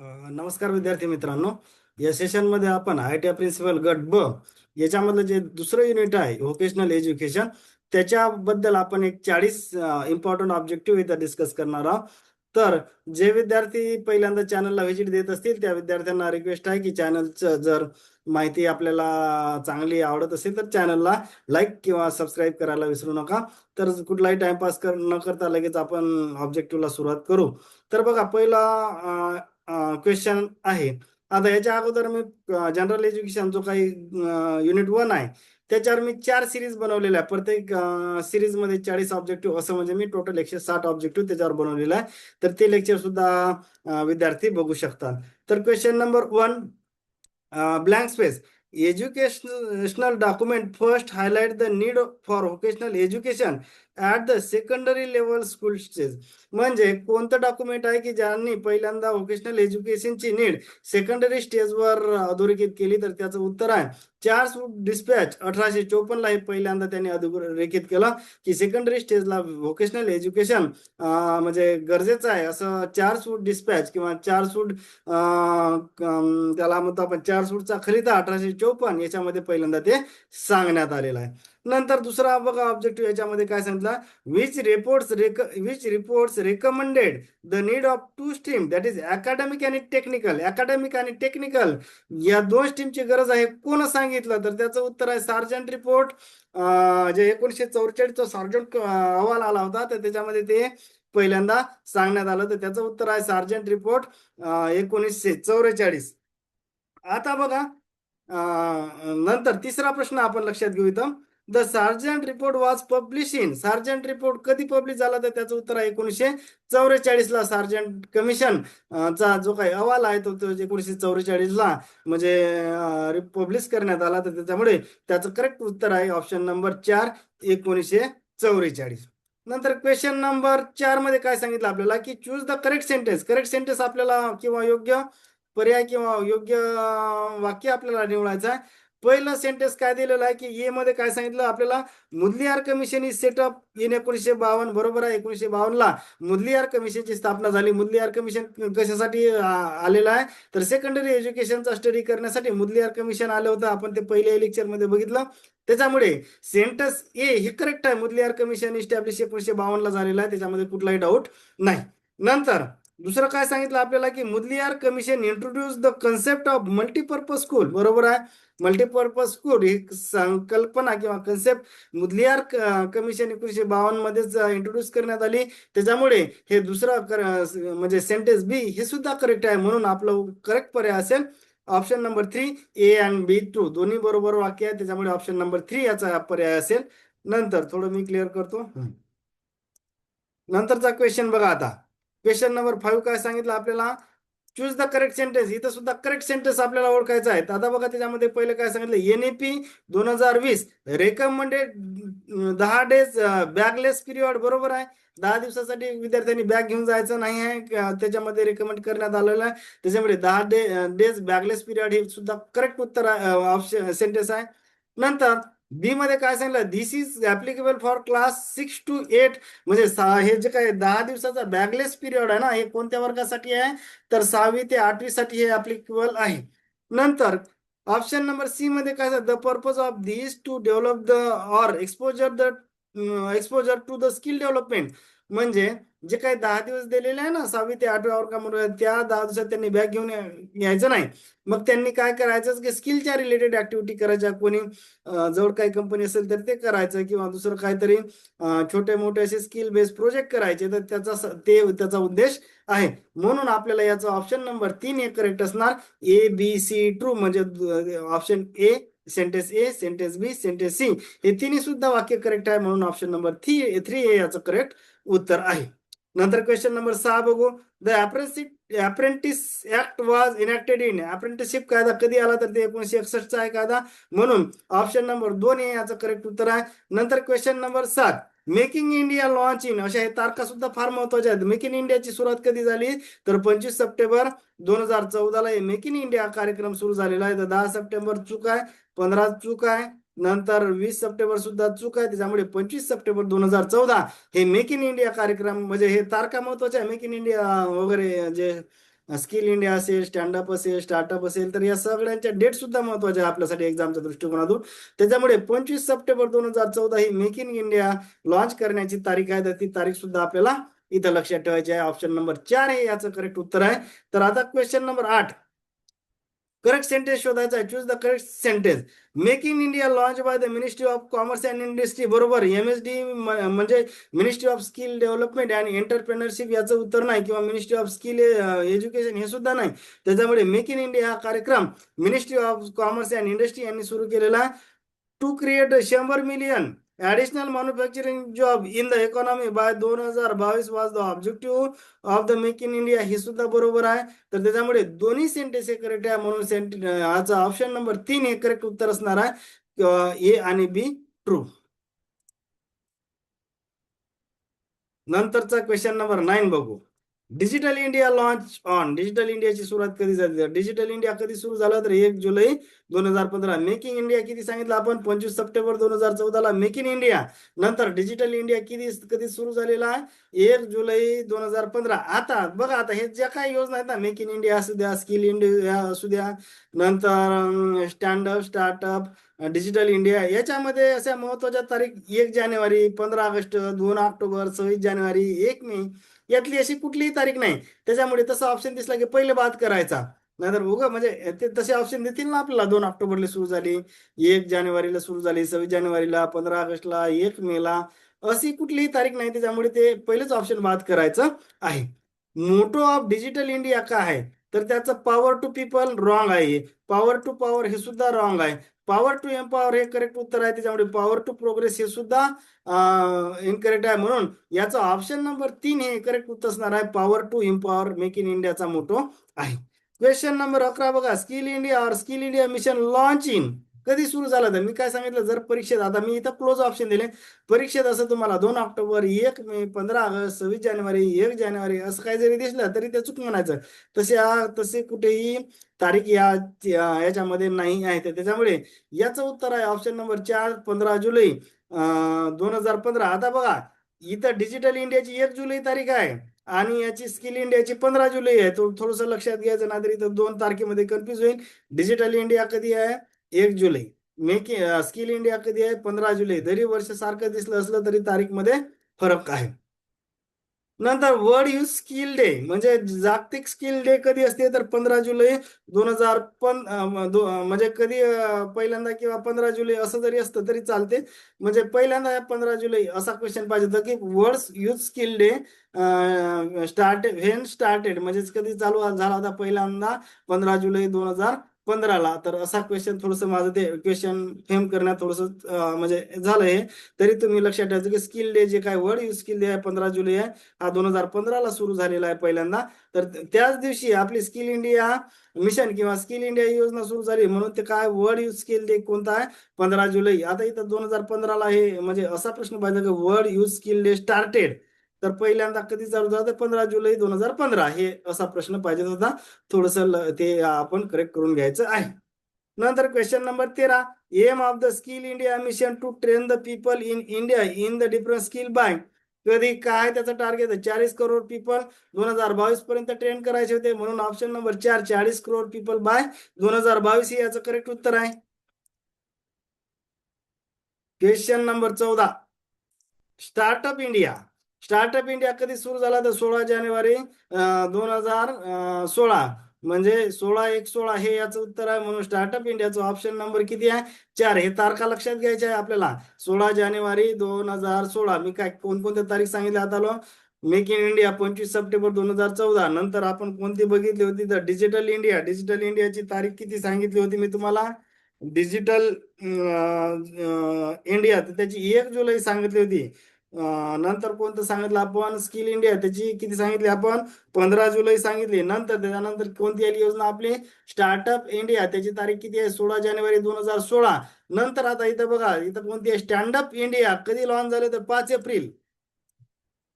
नमस्कार विद्यार्थी मित्रांनो. या सेशनमध्ये आपण ITI प्रिन्सिपल गट ब याच्यामधलं जे दुसरं युनिट आहे व्होकेशनल एज्युकेशन, त्याच्याबद्दल आपण एक 40 इम्पॉर्टंट ऑब्जेक्टिव्ह इथं डिस्कस करणार आहोत. तर जे विद्यार्थी पहिल्यांदा चॅनलला व्हिजिट देत असतील त्या विद्यार्थ्यांना रिक्वेस्ट आहे की चॅनलचं जर माहिती आपल्याला चांगली आवडत असेल तर चॅनलला लाईक किंवा सबस्क्राईब करायला विसरू नका. तर कुठलाही टाइमपास न करता लगेच आपण ऑब्जेक्टिव्हला सुरुवात करू. तर बघा, पहिला क्वेश्चन आहे. आता याच्या अगोदर मी जनरल एज्युकेशन जो काही युनिट 1 आहे त्याच्यावर मी 4 सिरीज बनवलेल्या आहे. प्रत्येक सिरीज मध्ये 40 ऑब्जेक्टिव्ह, असं म्हणजे मी टोटल 160 ऑब्जेक्टिव्ह त्याच्यावर बनवलेला आहे. तर ते लेक्चर सुद्धा विद्यार्थी बघू शकतात. तर question number 1, blank space. Educational document first highlight the need for vocational education at the secondary level school stage. म्हणजे कोणतं डॉक्युमेंट आहे की ज्यांनी पहिल्यांदा व्होकेशनल एज्युकेशनची नीड सेकंडरी स्टेजवर अधोरेखित केली? तर त्याचं उत्तर आहे चार्ल्स वुड डिस्पॅच. 1854 ला हे पहिल्यांदा त्यांनी अधोरेखित केलं की सेकंडरी स्टेजला व्होकेशनल एज्युकेशन म्हणजे गरजेचं आहे, असं चार्ल्स वुड डिस्पॅच किंवा चार्ल्स वुड त्याला म्हणतो आपण चार्ल्स वुडचा खलिता 1854 याच्यामध्ये पहिल्यांदा ते सांगण्यात आलेलं आहे. नंतर दुसरा बघा ऑब्जेक्टिव्ह, याच्यामध्ये काय सांगितलं, which reports recommended the need of two stream, that is academic आणि टेक्निकल. अकॅडमिक आणि टेक्निकल या दोन स्ट्रीमची गरज आहे, कोण सांगितलं? तर त्याचं उत्तर आहे सार्जंट रिपोर्ट. जे 1944 सार्जंट अहवाल आला होता तर त्याच्यामध्ये ते पहिल्यांदा सांगण्यात आलं. तर त्याचं उत्तर आहे सार्जंट रिपोर्ट 1944. आता बघा, नंतर तिसरा प्रश्न आपण लक्षात घेऊ इथं. The sergeant report was publish in. Sergeant report कधी पब्लिश झाला? तर त्याचं उत्तर आहे 1944 ला. सार्जंट कमिशन चा जो काही अहवाल आहे तो 1944 ला म्हणजे पब्लिश करण्यात आला. तर त्याच्यामुळे त्याचं करेक्ट उत्तर आहे ऑप्शन नंबर 4, 1944. नंतर क्वेश्चन नंबर 4 मध्ये काय सांगितलं आपल्याला की choose the correct sentence. Correct sentence आपल्याला किंवा योग्य पर्याय किंवा योग्य वाक्य आपल्याला निवडायचं आहे. पहिलं सेंटेन्स काय दिलेलं आहे की ए मध्ये काय सांगितलं आपल्याला, Mudaliar commission is setup in 1952. बरोबर आहे, 1952 ला मुदलियार कमिशनची स्थापना झाली. मुदलियार कमिशन कशासाठी आलेलं आहे? तर सेकंडरी एज्युकेशनचा स्टडी करण्यासाठी मुदलियार कमिशन आलं होतं. आपण ते पहिल्या लेक्चर मध्ये बघितलं. त्याच्यामुळे सेंटेन्स ए हे करेक्ट आहे. मुदलियार कमिशन इस्टॅब्लिश 1952 ला झालेलं आहे, त्याच्यामध्ये कुठलाही डाऊट नाही. नंतर दुसरं काय सांगितलं आपल्याला की Mudaliar commission introduce the concept of multipurpose school. बरोबर आहे, मल्टीपर्पज स्कूल ही संकल्पना किंवा कन्सेप्ट मुदलियार कमिशन 1952 मध्येच इंट्रोड्यूस करण्यात आली. त्याच्यामुळे हे दुसरं म्हणजे सेंटेन्स बी हे सुद्धा करेक्ट आहे. म्हणून आपलं करेक्ट पर्याय असेल option number 3, A and be true. दोन्ही बरोबर वाक्य आहे, त्याच्यामुळे ऑप्शन नंबर 3 याचा पर्याय असेल. नंतर थोडं मी क्लिअर करतो. नंतरचा क्वेश्चन बघा. आता क्वेश्चन नंबर 5 काय सांगितलं आपल्याला, चूज द करेक्ट सेंटेन्स. इथं सुद्धा करेक्ट सेंटेन्स आपल्याला ओळखायचं आहे. आता बघा त्याच्यामध्ये पहिलं काय सांगितलं, NAP 2020 रेकमेंडेड 10 डेज बॅगलेस पिरियड. बरोबर आहे, 10 दिवसासाठी विद्यार्थ्यांनी बॅग घेऊन जायचं नाही आहे, त्याच्यामध्ये रेकमेंड करण्यात आलेलं आहे. त्याच्यामुळे 10 डेज बॅगलेस पिरियड हे सुद्धा करेक्ट उत्तर ऑप्शन सेंटेन्स आहे. नंतर बी मध्ये काय सांगितलं, this is applicable for class 6 to 8. म्हणजे हे जे काय 10 दिवसाचा बॅगलेस पिरियड आहे ना, हे कोणत्या वर्गासाठी आहे? तर 6वी ते 8वी साठी हे ऍप्लिकेबल आहे. नंतर ऑप्शन नंबर सी मध्ये काय, the purpose of this to develop the or exposure to the skill development. म्हणजे जे काही 10 दिवस दिलेले आहे ना 6वी ते 8व्या वर्गामध्ये, त्या 10 दिवसात त्यांनी बॅग घेऊन यायचं नाही. मग त्यांनी काय करायचं की स्किलच्या रिलेटेड ऍक्टिव्हिटी करायच्या. कोणी जवळ काही कंपनी असेल तर ते करायचं, किंवा दुसरं काहीतरी छोटे मोठे असे स्किल बेस्ड प्रोजेक्ट करायचे. तर त्याचा उद्देश आहे. म्हणून आपल्याला याचा ऑप्शन नंबर 3 हे करेक्ट असणार. ABC true. म्हणजे option A sentence A, sentence B, sentence C हे तिन्ही सुद्धा वाक्य करेक्ट आहे. म्हणून ऑप्शन नंबर 3 हे याचं करेक्ट उत्तर आहे. नंतर क्वेश्चन नंबर 6 बघू. The apprentice act was enacted in. Apprenticeship कायदा कधी आला? तर ते 1961 चा आहे कायदा. म्हणून ऑप्शन नंबर 2 हे याचं करेक्ट उत्तर आहे. नंतर question number 7, making India launch in. अशा हे तारखा सुद्धा फार महत्वाच्या आहेत. मेक इन इंडियाची सुरुवात कधी झाली? तर 25 सप्टेंबर 2014 ला हे मेक इन इंडिया कार्यक्रम सुरू झालेला आहे. तर 10 सप्टेंबर चूक आहे, 15 चूक आहे, नंतर 20 सप्टेंबर सुद्धा चूक आहे. त्याच्यामुळे 25 सप्टेंबर 2014 हे मेक इन इंडिया कार्यक्रम, म्हणजे हे तारखा महत्वाच्या आहे. मेक इन इंडिया वगैरे जे स्किल इंडिया असेल, स्टँडअप असेल, स्टार्टअप असेल, तर या सगळ्यांच्या डेट सुद्धा महत्वाच्या आहे आपल्यासाठी एक्झामच्या दृष्टिकोनातून. त्याच्यामुळे 25 September 2014 he make in India launch करण्याची तारीख आहे, तर ती तारीख सुद्धा आपल्याला इथं लक्षात ठेवायची आहे. ऑप्शन नंबर 4 हे याचं करेक्ट उत्तर आहे. तर आता क्वेश्चन नंबर 8, करेक्ट सेंटेन्स शोधायचा आहे. Choose the correct sentence. Make in India launch by the ministry of commerce and industry. बरोबर. MSD म्हणजे ministry of skill development and entrepreneurship याचं उत्तर नाही, किंवा मिनिस्ट्री ऑफ स्किल एज्युकेशन हे सुद्धा नाही. त्याच्यामुळे मेक इन इंडिया हा कार्यक्रम ministry of commerce and industry यांनी सुरू केलेला आहे. To create 100 million additional manufacturing job in the economy by 2022 was the objective of the make in India. हे सुद्धा बरोबर आहे. तर त्याच्यामुळे दोन्ही सेंटेन्स हे करेक्ट आहे, म्हणून याचा ऑप्शन नंबर 3 हे करेक्ट उत्तर असणार आहे. ए आणि बी ट्रू. नंतरचा क्वेश्चन नंबर 9 बघू. Digital India launch on. Digital इंडियाची सुरुवात कधी झाली? डिजिटल इंडिया कधी सुरू झालं? तर 1 जुलै 2015. मेकिंग इंडिया किती सांगितलं आपण? 25 सप्टेंबर 2014 मेक इन इंडिया. नंतर डिजिटल इंडिया कधी सुरू झालेला आहे? 1 जुलै 2015. आता बघा, आता हे ज्या काही योजना आहेत ना, मेक इन इंडिया असू द्या, स्किल इंडिया असू द्या, नंतर स्टँडअप, स्टार्टअप, डिजिटल इंडिया, याच्यामध्ये अशा महत्वाच्या तारीख 1 जानेवारी, 15 ऑगस्ट, 2 ऑक्टोबर, 26 जानेवारी, 1 मे, यातली अशी कुठलीही तारीख नाही. त्याच्यामुळे तसा ऑप्शन दिसला की पहिले बाद करायचा. नाहीतर उगा म्हणजे ते तसे ऑप्शन देतील ना आपल्याला. 2 ऑक्टोबरला सुरू झाली, 1 जानेवारीला सुरू झाली, 26 जानेवारीला, 15 ऑगस्टला, 1 मेला, अशी कुठलीही तारीख नाही. त्याच्यामुळे ते पहिलेच ऑप्शन बाद करायचं आहे. मोटो ऑफ डिजिटल इंडिया काय आहे? तर त्याचं पॉवर टू पीपल रॉंग आहे. पॉवर टू पॉवर हे सुद्धा रॉंग आहे. पॉवर टू एम्पॉवर हे करेक्ट उत्तर आहे. त्याच्यामुळे पॉवर टू प्रोग्रेस हे सुद्धा इनकरेक्ट आहे. म्हणून याचा ऑप्शन नंबर 3 हे करेक्ट उत्तर असणार आहे. Power to empower make in इंडियाचा मोटो आहे. क्वेश्चन नंबर 11 बघा. स्किल इंडिया और skill India mission launch in कधी सुरू झालं? तर मी काय सांगितलं, जर परीक्षेत, आता मी इथं क्लोज ऑप्शन दिले, परीक्षेत असं तुम्हाला 2 ऑक्टोबर, 1 मे, 15 ऑगस्ट, 26 जानेवारी, 1 जानेवारी असं काही जरी दिसलं तरी ते चुकून म्हणायचं. तसे कुठेही तारीख याच्यामध्ये नाही आहे. तर त्याच्यामुळे याचं उत्तर आहे ऑप्शन नंबर 4, 15 जुलै 2015. आता बघा, इथं डिजिटल इंडियाची 1 जुलै तारीख आहे आणि याची स्किल इंडियाची 15 जुलै आहे. तो थोडंसं लक्षात घ्यायचं, नाहीतर इथं 2 तारखेमध्ये कन्फ्युज होईल. डिजिटल इंडिया कधी आहे? 1 जुलै. स्किल इंडिया कधी आहे? 15 जुलै. जरी वर्ष सारखं दिसलं असलं तरी तारीखमध्ये फरक आहे. नंतर वर्ल्ड यूथ स्किल डे म्हणजे जागतिक स्किल डे कधी असते? तर 15 जुलै 2015, म्हणजे कधी पहिल्यांदा किंवा 15 जुलै असं जरी असतं तरी चालते. म्हणजे पहिल्यांदा 15 जुलै असा क्वेश्चन पाहिजे होता की world youth skill day started म्हणजे कधी चालू झाला होता? पहिल्यांदा 15 जुलै 2015ला. तर असा क्वेश्चन, थोडंसं माझं ते क्वेश्चन फेम करण्यात थोडंसं म्हणजे झालं हे. तरी तुम्ही लक्षात ठेवायचं की स्किल डे जे काय वर्ल्ड यूथ स्किल डे आहे 15 जुलै आहे, हा 2015ला सुरू झालेला आहे पहिल्यांदा. तर त्याच दिवशी आपली स्किल इंडिया मिशन किंवा स्किल इंडिया योजना सुरू झाली, म्हणून ते काय वर्ल्ड यूथ स्किल डे कोणता आहे? 15 जुलै. आता इथं 2015ला हे म्हणजे असा प्रश्न पाहिजे की world youth skill day started, तर पहिल्यांदा कधी चालू झाला? तर 15 जुलै 2015 हे असा प्रश्न पाहिजे होता. थोडस ते आपण करेक्ट करून घ्यायचं आहे. नंतर question number 13, aim of the skill India mission to train the people in India in the different skill by. कधी काय त्याचं टार्गेट आहे? 40 करोड पीपल 2022 पर्यंत ट्रेन करायचे होते, म्हणून option number 4, 40 crore people by 2022 हे याचं करेक्ट उत्तर आहे. Question number 14, startup India. Startup India कधी सुरू झाला? तर 16 जानेवारी 2016, म्हणजे 16/1/16 हे याचं उत्तर आहे. म्हणून स्टार्टअप इंडियाचं ऑप्शन नंबर किती आहे? 4. हे तारखा लक्षात घ्यायच्या आहे आपल्याला. 16 जानेवारी 2016. मी काय कोणकोणत्या तारीख सांगितल्या आता low? Make in India 25 September 2014. नंतर आपण कोणती बघितली होती? तर डिजिटल इंडिया. डिजिटल इंडियाची तारीख किती सांगितली होती मी तुम्हाला? डिजिटल इंडिया, तर त्याची 1 जुलै सांगितली होती. नंतर कोणतं सांगितलं आपण? स्किल इंडिया, त्याची किती सांगितली आपण? 15 जुलै सांगितली. नंतर त्याच्यानंतर कोणती आली योजना आपली? स्टार्टअप इंडिया, त्याची तारीख किती आहे? 16 जानेवारी 2016. नंतर आता इथं बघा, इथं कोणती आहे? स्टँडअप इंडिया कधी लॉन्च झाले? तर 5 एप्रिल.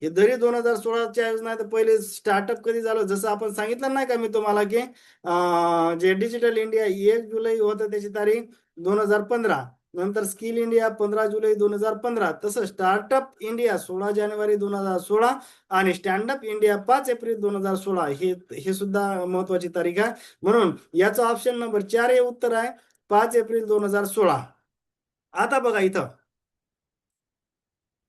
हे जरी 2016च्या योजना आहे, तर पहिले स्टार्टअप कधी झालं? जसं आपण सांगितलं नाही का मी तुम्हाला की जे डिजिटल इंडिया 1 जुलै होतं त्याची तारीख 2015. नंतर स्किल इंडिया 15 जुलै 2015, तसं स्टार्टअप इंडिया 16 जानेवारी 2016 आणि स्टँडअप इंडिया 5 एप्रिल 2016 हे सुद्धा महत्वाची तारीख आहे. म्हणून याचा ऑप्शन नंबर 4 हे उत्तर आहे, 5 एप्रिल 2016. आता बघा इथं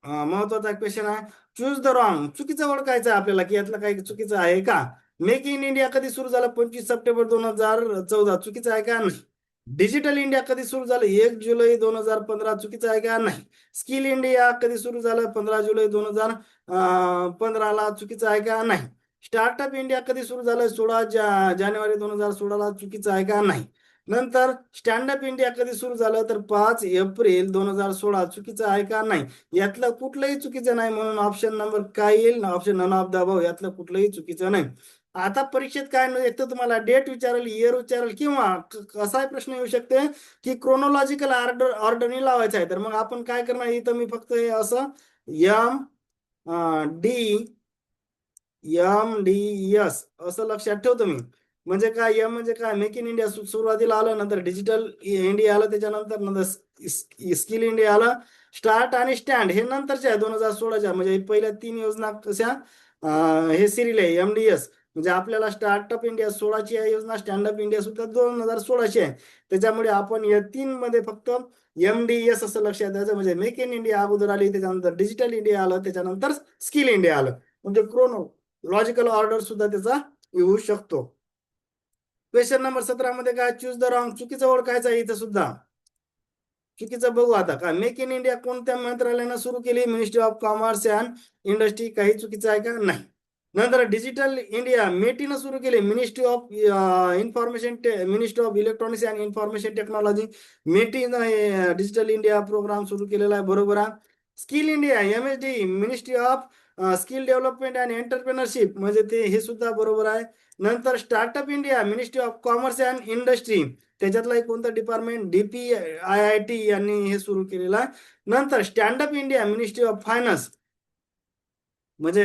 महत्वाचा क्वेश्चन आहे, चूज द रॉंग. चुकीचं ओळखायचं आहे आपल्याला, की यातलं काही चुकीचं आहे का. मेक इन इंडिया कधी सुरू झालं, 25 सप्टेंबर 2014, चुकीचं आहे का. नाही. डिजिटल इंडिया कधी सुरू झालं, 1 जुलै 2015, चुकीचं आहे का. नाही. स्किल इंडिया कधी सुरू झालं, 15 जुलै 2015ला, चुकीचं आहे का. नाही. स्टार्टअप इंडिया कधी सुरू झालं, 16 जानेवारी 2016ला, चुकीचं आहे का. नाही. नंतर स्टँडअप इंडिया कधी सुरू झालं, तर 5 एप्रिल 2016, चुकीचं आहे का. नाही. यातलं कुठलंही चुकीचं नाही, म्हणून ऑप्शन नंबर काय येईल, option none of the above, यातलं कुठलंही चुकीचं नाही. आता परीक्षेत काय नाही, एक तर तुम्हाला डेट विचारेल, इयर विचारेल, किंवा कसाही प्रश्न येऊ शकते की क्रोनॉलॉजिकल ऑर्डरने लावायचा आहे. तर मग आपण काय करणार, इथं मी फक्त हे असं एम डी एस असं लक्षात ठेवतो मी. म्हणजे काय, एम म्हणजे काय, मेक इन इंडिया सुरुवातीला आलं, नंतर डिजिटल इंडिया आलं, त्याच्यानंतर स्किल इंडिया आलं, स्टार्ट आणि स्टँड हे नंतरच्या आहे 2016च्या. म्हणजे पहिल्या 3 योजना कशा, हे सिरियल आहे MDS. म्हणजे आपल्याला स्टार्टअप इंडिया 16ची आहे योजना, स्टँडअप इंडिया सुद्धा 2016ची आहे. त्याच्यामुळे आपण या 3 मध्ये फक्त MDS असं लक्षात द्यायचं. म्हणजे मेक इन इंडिया अगोदर आली, त्याच्यानंतर डिजिटल इंडिया आलं, त्याच्यानंतर स्किल इंडिया आलं. म्हणजे लॉजिकल ऑर्डर सुद्धा त्याचा येऊ शकतो. क्वेश्चन नंबर 17 मध्ये काय, चूज द रॉंग. चुकीचं ओळखायचं आहे इथं सुद्धा. चुकीचं बघू आता. का मेक इन इंडिया कोणत्या मंत्रालयानं सुरू केली, ministry of commerce and industry. काही चुकीचं आहे का. नाही. नंतर डिजिटल इंडिया मेटीनं सुरू केली, ministry of ministry of electronics and information technology. मेटीनं डिजिटल इंडिया प्रोग्राम सुरू केलेला आहे, बरोबर आहे. Skill India MSD ministry of skill development and entrepreneurship, म्हणजे ते हे सुद्धा बरोबर आहे. नंतर startup India ministry of commerce and industry, त्याच्यातला एक कोणतं डिपार्टमेंट, DPIIT यांनी हे सुरू केलेलं आहे. नंतर stand up India ministry of finance, म्हणजे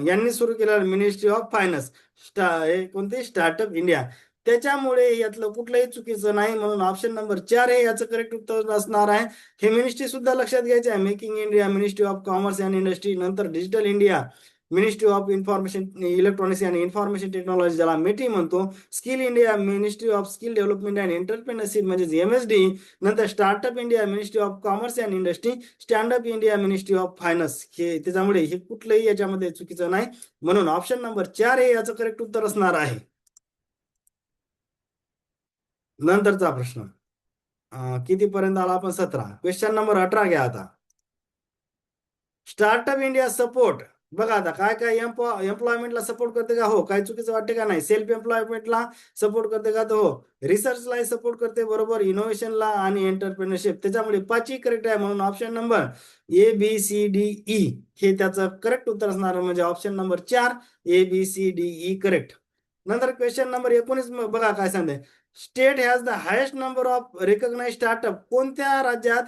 यांनी सुरू केलेलं मिनिस्ट्री ऑफ फायनान्स. हे कोणते, स्टार्टअप इंडिया. त्याच्यामुळे यातलं कुठलंही चुकीचं नाही, म्हणून ऑप्शन नंबर 4 हे याचं करेक्ट उत्तर असणार आहे. हे मिनिस्ट्री सुद्धा लक्षात घ्यायचे आहे, making India ministry of commerce and industry, नंतर digital India ministry of information electronics and information technology, ज्याला मेटी म्हणतो. Skill India ministry of skill development and entrepreneurship, म्हणजे MSD. नंतर startup India ministry of commerce and industry, standup India ministry of finance. हे त्याच्यामुळे हे कुठलंही याच्यामध्ये चुकीचं नाही, म्हणून ऑप्शन नंबर 4 हे याचं करेक्ट उत्तर असणार आहे. नंतरचा प्रश्न कितीपर्यंत आला आपण, 17. क्वेश्चन नंबर 18 घ्या आता. Startup India support. बघा आता काय काय एम्प्लॉयमेंटला सपोर्ट करते का. हो. काय चुकीचं वाटते का. नाही. सेल्फ एम्प्लॉयमेंटला सपोर्ट करते का. तर हो. रिसर्चला सपोर्ट करते, बरोबर. इनोव्हेशनला आणि एंटरप्रेन्योरशिप, त्याच्यामुळे 5ही करेक्ट आहे, म्हणून ऑप्शन नंबर ABCDE हे त्याचं करेक्ट उत्तर असणार. म्हणजे ऑप्शन नंबर 4 ABCDE करेक्ट. नंतर क्वेश्चन नंबर 19 बघा काय सांगते, state has the highest number of recognize startup. कोणत्या राज्यात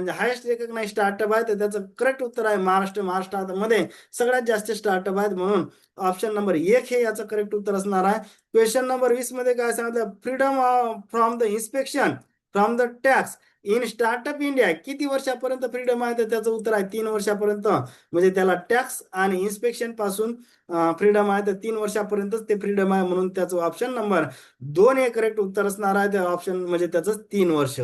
हायेस्ट रिकॉग्नाइज स्टार्टअप आहे, तर त्याचं करेक्ट उत्तर आहे महाराष्ट्र. महाराष्ट्रामध्ये सगळ्यात जास्त स्टार्टअप आहेत, म्हणून ऑप्शन नंबर 1 हे याचं करेक्ट उत्तर असणार आहे. क्वेश्चन नंबर 20 मध्ये काय सांगितलं, freedom from the inspection from the tax in startup India किती वर्षापर्यंत फ्रीडम आहे, तर त्याचं उत्तर आहे 3 वर्षापर्यंत. म्हणजे त्याला टॅक्स आणि इन्स्पेक्शन पासून फ्रीडम आहे, तर 3 वर्षापर्यंतच ते फ्रीडम आहे, म्हणून त्याचं ऑप्शन नंबर 2 हे करेक्ट उत्तर असणार आहे. त्या ऑप्शन म्हणजे त्याचं 3 वर्ष.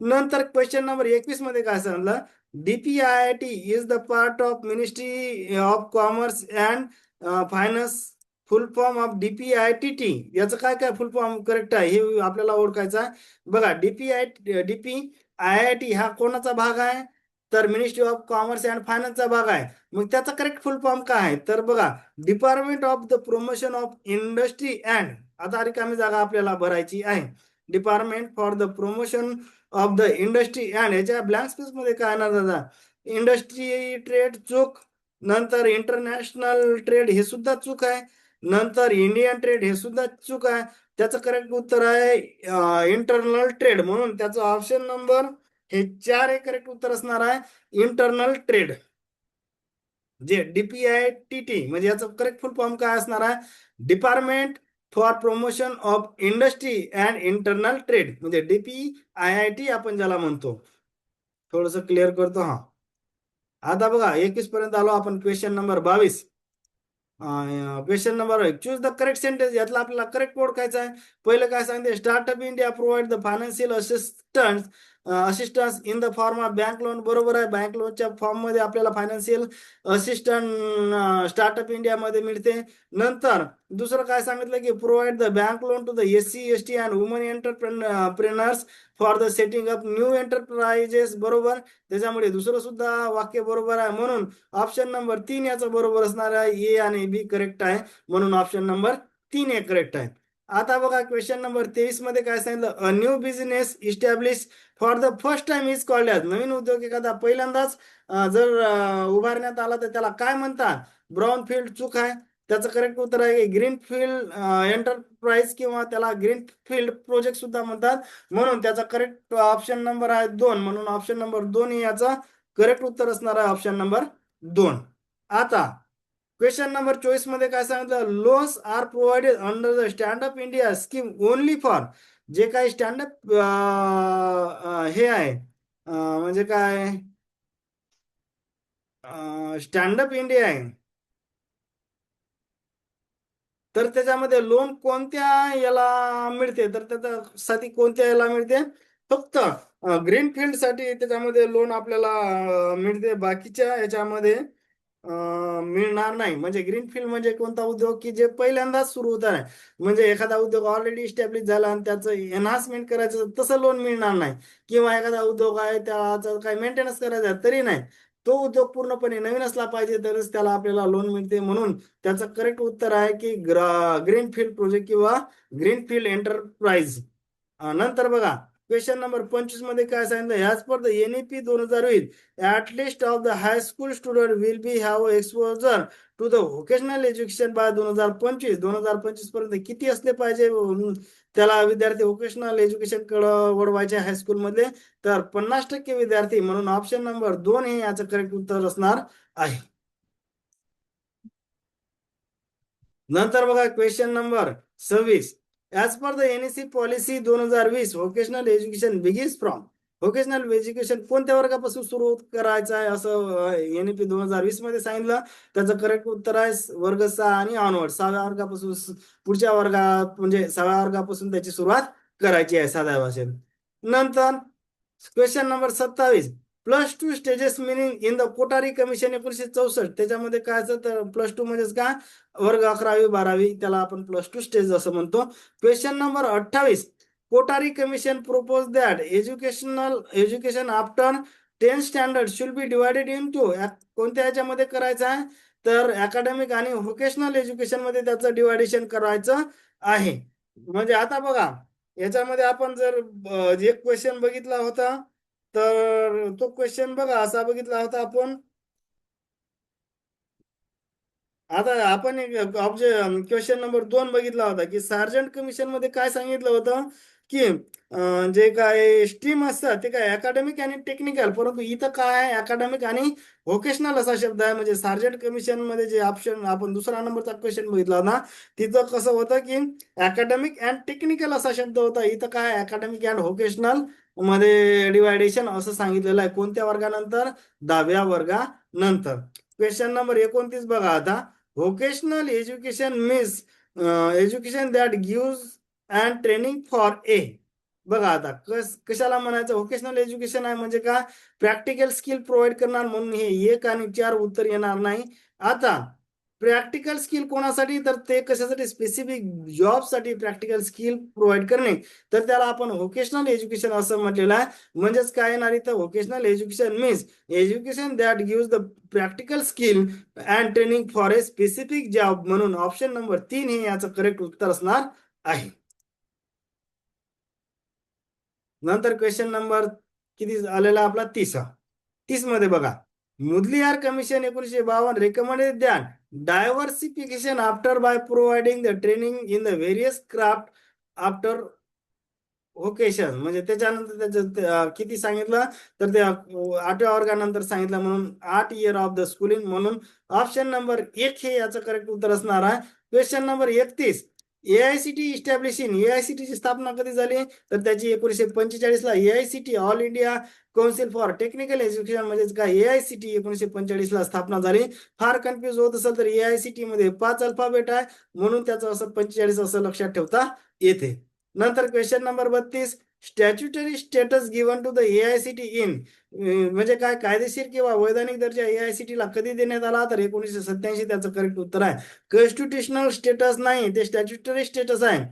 नंतर क्वेश्चन नंबर 21 मध्ये काय सांगितलं, DPIIT is the part of ministry of commerce and finance. Full form of DPIIT, याचं काय काय फुल फॉर्म करेक्ट आहे हे आपल्याला ओळखायचं आहे. बघा, DPIIT हा कोणाचा भाग आहे, तर मिनिस्ट्री ऑफ कॉमर्स अँड फायनान्सचा भाग आहे. मग त्याचा करेक्ट फुल फॉर्म काय आहे, तर बघा, department of the promotion of industry and. आता रिकामी जागा आपल्याला भरायची आहे. Department for the promotion of the industry and, याच्या ब्लँक स्पेस मध्ये काय येणार दादा, इंडस्ट्री ट्रेड चूक, नंतर इंटरनॅशनल ट्रेड हे सुद्धा चूक आहे, नंतर इंडियन ट्रेड हे सुद्धा चूक आहे. त्याचं करेक्ट उत्तर आहे इंटरनल ट्रेड, म्हणून त्याचं ऑप्शन नंबर हे 4 हे करेक्ट उत्तर असणार आहे, इंटरनल ट्रेड. जे DPIIT म्हणजे याचं करेक्ट फुल फॉर्म काय असणार आहे, department for promotion of industry and internal trade, म्हणजे DPIIT आपण ज्याला म्हणतो. थोडस क्लिअर करतो. हा, आता बघा 21 पर्यंत आलो आपण. Question number 22. Question number 1, choose the correct sentence. यातला आपल्याला करेक्ट कोड कायचा आहे. पहिलं काय सांगते, startup India provide the financial assistance in the form of bank loan. बरोबर आहे, बँक लोनच्या फॉर्म मध्ये आपल्याला फायनान्शियल असिस्टंट स्टार्टअप इंडिया मध्ये मिळते. नंतर दुसरं काय सांगितलं की provide the bank loan to the SC ST and women entrepreneurs for the setting up new enterprises. बरोबर, त्याच्यामुळे दुसरं सुद्धा वाक्य बरोबर आहे. म्हणून ऑप्शन नंबर 3 याचं बरोबर असणार आहे. ए आणि बी करेक्ट आहे, म्हणून ऑप्शन नंबर 3 हे करेक्ट आहे. आता बघा क्वेश्चन नंबर 23 मध्ये काय सांगितलं, a new business establish for the first time is called as. नवीन उद्योग एखादा पहिल्यांदाच जर उभारण्यात आला तर त्याला काय म्हणतात. ब्राऊन फील्ड चूक आहे. त्याचं करेक्ट उत्तर आहे ग्रीन फील्ड एंटरप्राइज किंवा त्याला ग्रीन फील्ड प्रोजेक्ट सुद्धा म्हणतात. म्हणून त्याचा करेक्ट ऑप्शन नंबर आहे 2, म्हणून ऑप्शन नंबर 2 हे याचा करेक्ट उत्तर असणार आहे, ऑप्शन नंबर 2. आता क्वेश्चन नंबर 24 मध्ये काय सांगितलं, loans are provided under the stand up India scheme only for. जे काही स्टँडअप हे आहे, म्हणजे काय स्टँडअप इंडिया आहे, तर त्याच्यामध्ये लोन कोणत्या याला मिळते, तर त्याच्यासाठी कोणत्या याला मिळते, फक्त ग्रीन फील्ड साठी त्याच्यामध्ये लोन आपल्याला मिळते. बाकीच्या याच्यामध्ये मिळणार नाही. म्हणजे ग्रीन फील्ड म्हणजे कोणता उद्योग की जे पहिल्यांदाच सुरू होत आहे, म्हणजे एखादा उद्योग ऑलरेडी इस्टॅब्लिश झाला आणि त्याचं एनहान्समेंट करायचं तसं लोन मिळणार नाही. किंवा एखादा उद्योग आहे त्याचं काही मेंटेनन्स करायचं आहे तरी नाही. तो उद्योग पूर्णपणे नवीन असला पाहिजे तरच त्याला आपल्याला लोन मिळते. म्हणून त्याचं करेक्ट उत्तर आहे की ग्रीन फील्ड प्रोजेक्ट किंवा ग्रीन फील्ड एंटरप्राइज. नंतर बघा क्वेश्चन नंबर 25 मध्ये काय सांगितलं, ह्याज पर the NEP 2020 at least of the high school student will be have exposure to the vocational education by 2025 पर्यंत किती असले पाहिजे त्याला विद्यार्थी व्होकेशनल एज्युकेशन कडे वळवायचे हायस्कूल मध्ये, तर 50% विद्यार्थी. म्हणून ऑप्शन नंबर 2 हे याचं करेक्ट उत्तर असणार आहे. नंतर बघा question number 26, as per the NEC policy 2020 vocational education begins from. Vocational education कोणत्या वर्गापासून सुरू करायचं आहे असं NEP 2020 मध्ये सांगितलं. त्याचं करेक्ट उत्तर आहे वर्ग 6 आणि ऑनवर्ड. 6व्या वर्गापासून पुढच्या वर्गात म्हणजे 6व्या वर्गापासून त्याची सुरुवात करायची आहे साध्या भाषेत. नंतर question number 27, +2 stages meaning in the Kothari commission 1964. त्याच्यामध्ये काय असतं तर +2 म्हणजेच काय, वर्ग 11वी 12वी त्याला आपण +2 स्टेज असं म्हणतो. Question number 28, Kothari commission propose that education after 10 standard should be divided into. कोणत्या ह्याच्यामध्ये करायचं आहे तर अकॅडमिक आणि व्होकेशनल एज्युकेशन मध्ये त्याचं डिवायडेशन करायचं आहे. म्हणजे आता बघा याच्यामध्ये आपण जर एक क्वेश्चन बघितला होता तर तो क्वेश्चन बघा असा बघितला होता आपण. आता आपण एक क्वेश्चन नंबर 2 बघितला होता की सार्जंट कमिशन मध्ये काय सांगितलं होतं की जे काय स्ट्रीम असतात ते काय अकॅडमिक आणि टेक्निकल, परंतु इथं काय आहे अकॅडमिक आणि व्होकेशनल असा शब्द आहे. म्हणजे सार्जंट कमिशन मध्ये जे ऑप्शन आपण दुसरा नंबरचा क्वेश्चन बघितला होता तिथं कसं होतं की अकॅडमिक अँड टेक्निकल असा शब्द होता. इथं काय अकॅडमिक अँड व्होकेशनल मध्ये डिवायडेशन असं सांगितलेलं आहे. कोणत्या वर्गानंतर, 10व्या वर्गानंतर. क्वेश्चन नंबर 29 बघा आता, vocational education means education that gives and training for a. बघा आता कशाला म्हणायचं व्होकेशनल एज्युकेशन आहे म्हणजे का प्रॅक्टिकल स्किल प्रोव्हाइड करणार, म्हणून हे 1 आणि 4 उत्तर येणार नाही. आता प्रॅक्टिकल स्किल कोणासाठी तर ते कशासाठी, स्पेसिफिक जॉबसाठी प्रॅक्टिकल स्किल प्रोव्हाइड करणे, तर त्याला आपण व्होकेशनल एज्युकेशन असं म्हटलेलं आहे. म्हणजेच काय येणार इथं, vocational education means education that gives the practical skill and training for a specific job. म्हणून ऑप्शन नंबर 3 हे याचं करेक्ट उत्तर असणार आहे. नंतर क्वेश्चन नंबर किती आलेला आपला 30 मध्ये बघा, Mudaliar commission 1952 recommended that diversification after bye providing the training in the various craft after vocation. म्हणजे त्याच्यानंतर त्याचं किती सांगितलं तर ते 8व्या वर्गानंतर सांगितलं, म्हणून 8 इयर ऑफ द स्कूलिंग. म्हणून ऑप्शन नंबर 1 हे याचं करेक्ट उत्तर असणार आहे. Question number 31, AICTE establishing, AICTE ची स्थापना कधी झाली तर त्याची 1945 ला AICTE all India council for technical education म्हणजेच काय एआयसीटी 1945 ला स्थापना झाली. फार कन्फ्युज होत असेल तर एआयसीटी मध्ये 5 अल्फाबेट आहे म्हणून त्याचं असं 45 असं लक्षात ठेवता येते. नंतर question number 32, statutory status given to the AICTE in म्हणजे काय कायदेशीर किंवा वैधानिक दर्जा एआयसीटी ला कधी देण्यात आला तर 1987 त्याचं करेक्ट उत्तर आहे. कॉन्स्टिट्युशनल स्टेटस नाही ते स्टॅच्युटरी स्टेटस आहे.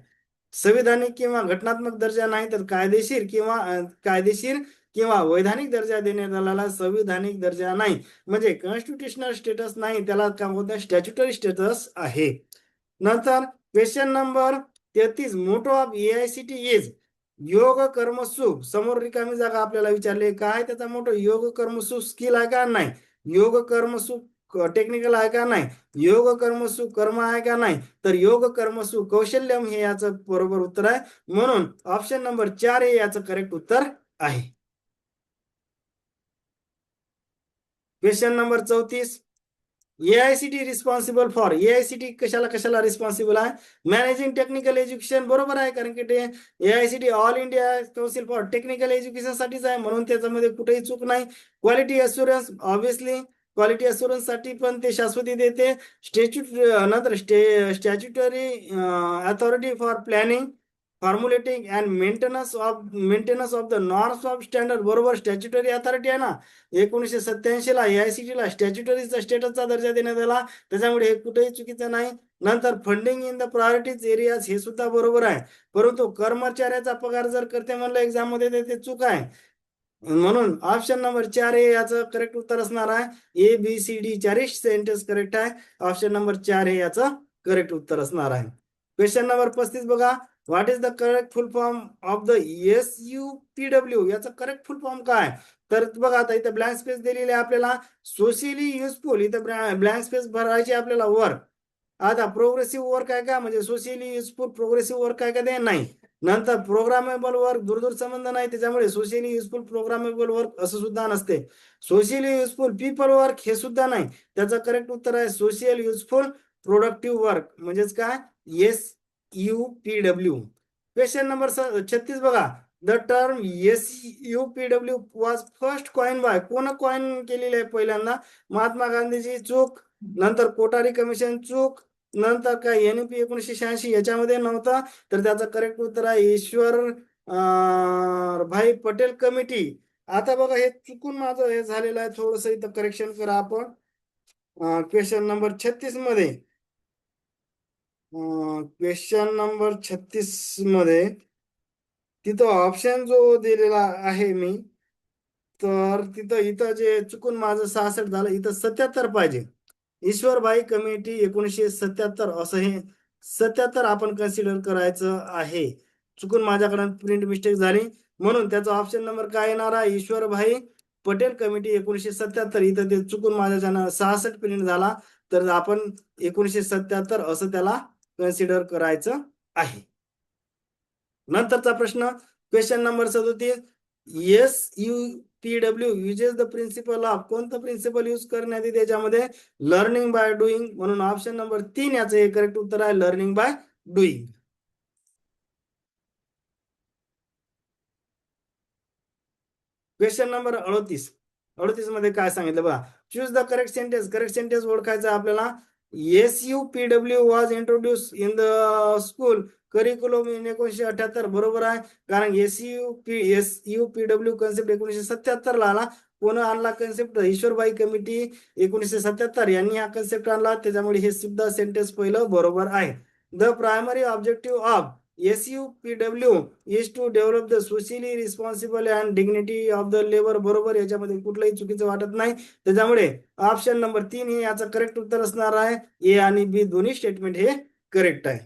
संविधानिक किंवा घटनात्मक दर्जा नाही तर कायदेशीर किंवा वैधानिक दर्जा देण्यात आलेला संविधानिक दर्जा नाही म्हणजे कॉन्स्टिट्युशनल स्टेटस नाही त्याला काय होतं स्टॅच्युटरी स्टेटस आहे. नंतर question number 33, motto of AICTE is योग कर्म सुख. समोर रिकामी जागा आपल्याला विचारले काय त्याचा मोठं योग कर्म सुख स्किल आहे का नाही, योग कर्म सुख टेक्निकल आहे का नाही, योग कर्म सुख कर्म आहे का नाही तर योग कर्म सुख कौशल्यम हे याचं बरोबर उत्तर आहे म्हणून ऑप्शन नंबर 4 हे याचं करेक्ट उत्तर आहे. Question number 34, AICT responsible for AICT कशाला कशाला रिस्पॉन्सिबल आहे मॅनेजिंग टेक्निकल एज्युकेशन बरोबर आहे कारण की ते AICTE all India council for technical education साठीच आहे म्हणून त्याच्यामध्ये कुठेही चूक नाही. Quality assurance obviously quality assurance साठी पण ते शाश्वती देते. नंतर statutory authority for planning formulating and maintenance of the norms of standard बरोबर स्टॅच्युटरी अथॉरिटी आहे ना. 1987 ला एआयसीटी ला स्टॅच्युटरीचा स्टेटसचा दर्जा देण्यात आला त्याच्यामुळे हे कुठेही चुकीचं नाही. नंतर funding in the priorities areas हे सुद्धा बरोबर आहे परंतु कर्मचाऱ्याचा पगार जर करते म्हणलं एक्झाम मध्ये ते चूक आहे म्हणून ऑप्शन नंबर 4 हे याचं करेक्ट उत्तर असणार आहे. ए बी सी डी चारही सेंटेन्स करेक्ट आहे. ऑप्शन नंबर 4 हे याचं करेक्ट उत्तर असणार आहे. क्वेश्चन नंबर 35 बघा, what is the correct full form of the SUPW याचा करेक्ट फुल फॉर्म काय तर बघा आता इथं ब्लँक स्पेस दिलेली आहे आपल्याला सोशली युजफुल इथं ब्लँक स्पेस भरायची आपल्याला वर्क. आता प्रोग्रेसिव्ह वर्क आहे का म्हणजे सोशली युजफुल प्रोग्रेसिव्ह वर्क आहे का ते नाही. नंतर प्रोग्रामेबल वर्क दूरदूर संबंध नाही त्याच्यामुळे सोशली युजफुल प्रोग्रामेबल वर्क असं सुद्धा नसते. सोशली युजफुल पीपल वर्क हे सुद्धा नाही त्याचं करेक्ट उत्तर आहे सोशल युजफुल प्रोडक्टिव्ह वर्क म्हणजेच काय SUPW. क्वेश्चन नंबर 36 बघा, the term SUPW was first coin by कोण कॉइन केलेली आहे पहिल्यांदा महात्मा गांधीची चूक, नंतर कोठारी कमिशन चूक, नंतर काय NEP 1986 याच्यामध्ये नव्हता तर त्याचं करेक्ट उत्तर आहे ईश्वर भाई पटेल कमिटी. आता बघा हे चुकून माझं हे झालेलं आहे थोडस इथं करेक्शन करा आपण. क्वेश्चन नंबर 36 मध्ये क्वेश्चन नंबर 36 मध्ये तिथं ऑप्शन जो दिलेला आहे मी तर तिथं इथं जे चुकून माझं 66 झालं इथं 77 पाहिजे. ईश्वरभाई कमिटी 1977 असं हे 77 आपण कन्सिडर करायचं आहे. चुकून माझ्याकडून प्रिंट मिस्टेक झाली म्हणून त्याचा ऑप्शन नंबर काय येणार आहे ईश्वरभाई पटेल कमिटी 1977 इथं ते चुकून माझ्या 66 प्रिंट झाला तर आपण 1977 असं त्याला कन्सिडर करायचं आहे. नंतरचा प्रश्न question number 37, SUPW uses the principle of कोणतं प्रिन्सिपल यूज करण्यात येते त्याच्यामध्ये लर्निंग बाय डुईंग म्हणून ऑप्शन नंबर 3 याचं करेक्ट उत्तर आहे learning by doing. Question number 38 मध्ये काय सांगितलं बघा, चूज द करेक्ट सेंटेन्स ओळखायचं आपल्याला. SUPW was introduce in the school curriculum in 1978 बरोबर आहे कारण SUPW कन्सेप्ट 1977 ला आला. कोण आणला कन्सेप्ट ईश्वरबाई कमिटी 1977 यांनी हा कन्सेप्ट आणला त्याच्यामुळे हे सुद्धा सेंटेन्स पहिलं बरोबर आहे. The primary objective of SUPW is to develop the socially responsible and dignity of the labour बरोबर याच्यामध्ये कुठलंही चुकीचं वाटत नाही त्याच्यामुळे ऑप्शन नंबर 3 हे याचं करेक्ट उत्तर असणार आहे. ए आणि बी दोन्ही स्टेटमेंट हे करेक्ट आहे.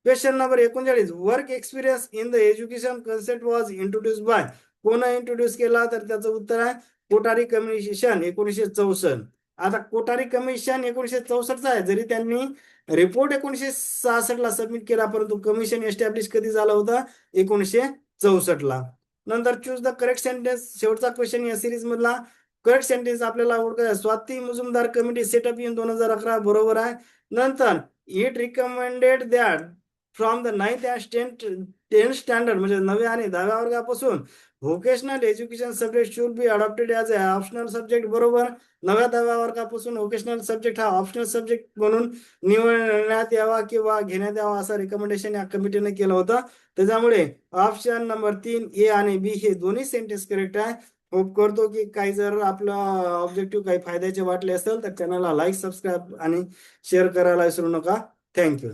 Question number 39, work experience in the education concept was introduce by कोण इंट्रोड्यूस केला तर त्याचं उत्तर आहे कोठारी कमिशन 1964. आता कोठारी कमिशन 1964चा आहे जरी त्यांनी रिपोर्ट 1966 ला सबमिट केला परंतु कमिशन एस्टॅब्लिश कधी झालं होतं 1964 ला. नंतर चूज द करेक्ट सेंटेन्स शेवटचा क्वेश्चन या सिरीज मधला. करेक्ट सेंटेन्स आपल्याला ओळखायचं Swati Mujumdar committee set up in 2011 बरोबर आहे. नंतर it recommended that from the 9th and 10th standard म्हणजे 9वी आणि 10व्या वर्गापासून vocational education subject should be adopted as a optional subject. बरोबर. 9व्या-10व्या वर्गापासून व्होकेशनल सब्जेक्ट हा ऑप्शनल सब्जेक्ट म्हणून निवडण्यात यावा किंवा घेण्यात यावा असं रिकमेंडेशन या कमिटीने केलं होतं. त्याच्यामुळे ऑप्शन नंबर 3 ए आणि बी हे दोन्ही सेंटेन्स करेक्ट आहे. होप करतो की काही जर आपलं ऑब्जेक्टिव्ह काही फायद्याचे वाटले असेल तर चॅनलला लाईक, सबस्क्राईब आणि शेअर करायला विसरू नका. थँक्यू.